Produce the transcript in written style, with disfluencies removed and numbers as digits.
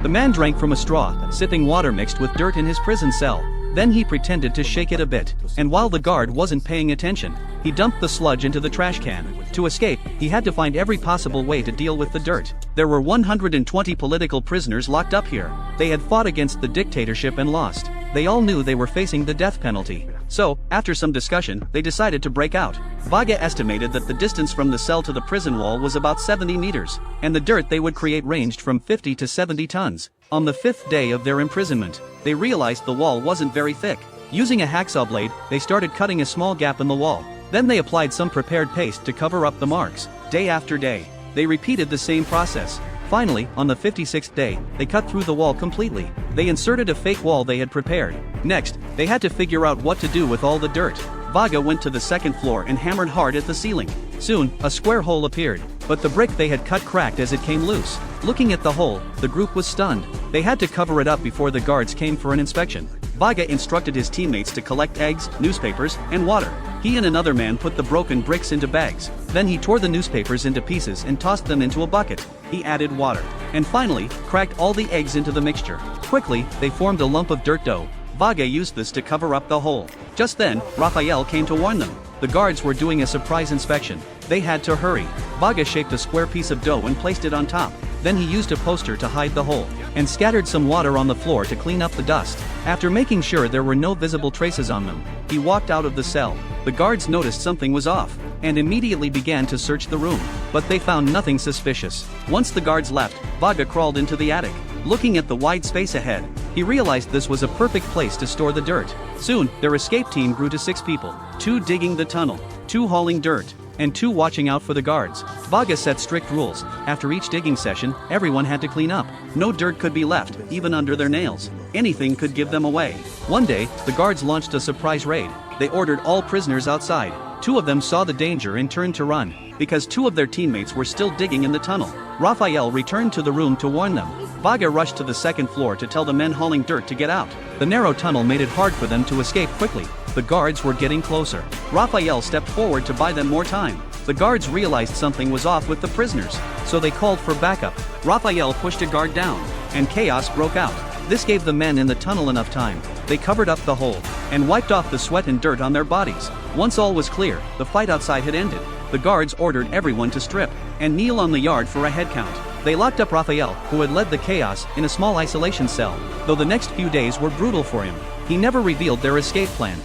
The man drank from a straw, sipping water mixed with dirt in his prison cell. Then he pretended to shake it a bit, and while the guard wasn't paying attention, he dumped the sludge into the trash can. To escape, he had to find every possible way to deal with the dirt. There were 120 political prisoners locked up here. They had fought against the dictatorship and lost. They all knew they were facing the death penalty. So, after some discussion, they decided to break out. Vaga estimated that the distance from the cell to the prison wall was about 70 meters, and the dirt they would create ranged from 50 to 70 tons. On the 5th day of their imprisonment, they realized the wall wasn't very thick. Using a hacksaw blade, they started cutting a small gap in the wall. Then they applied some prepared paste to cover up the marks. Day after day, they repeated the same process. Finally, on the 56th day, they cut through the wall completely. They inserted a fake wall they had prepared. Next, they had to figure out what to do with all the dirt. Vaga went to the second floor and hammered hard at the ceiling. Soon, a square hole appeared, but the brick they had cut cracked as it came loose. Looking at the hole, the group was stunned. They had to cover it up before the guards came for an inspection. Vaga instructed his teammates to collect eggs, newspapers, and water. He and another man put the broken bricks into bags. Then he tore the newspapers into pieces and tossed them into a bucket. He added water, and finally, cracked all the eggs into the mixture. Quickly, they formed a lump of dirt dough. Vaga used this to cover up the hole. Just then, Raphael came to warn them. The guards were doing a surprise inspection. They had to hurry. Vaga shaped a square piece of dough and placed it on top. Then he used a poster to hide the hole, and scattered some water on the floor to clean up the dust. After making sure there were no visible traces on them, he walked out of the cell. The guards noticed something was off, and immediately began to search the room, but they found nothing suspicious. Once the guards left, Vaga crawled into the attic. Looking at the wide space ahead, he realized this was a perfect place to store the dirt. Soon, their escape team grew to 6 people, 2 digging the tunnel, 2 hauling dirt, and 2 watching out for the guards. Vaga set strict rules. After each digging session, everyone had to clean up. No dirt could be left, even under their nails. Anything could give them away. One day, the guards launched a surprise raid. They ordered all prisoners outside. 2 of them saw the danger and turned to run, because 2 of their teammates were still digging in the tunnel. Raphael returned to the room to warn them. Vaga rushed to the second floor to tell the men hauling dirt to get out. The narrow tunnel made it hard for them to escape quickly. The guards were getting closer. Raphael stepped forward to buy them more time. The guards realized something was off with the prisoners, so they called for backup. Raphael pushed a guard down, and chaos broke out. This gave the men in the tunnel enough time. They covered up the hole, and wiped off the sweat and dirt on their bodies. Once all was clear, the fight outside had ended. The guards ordered everyone to strip, and kneel on the yard for a head count. They locked up Raphael, who had led the chaos, in a small isolation cell. Though the next few days were brutal for him, he never revealed their escape plan.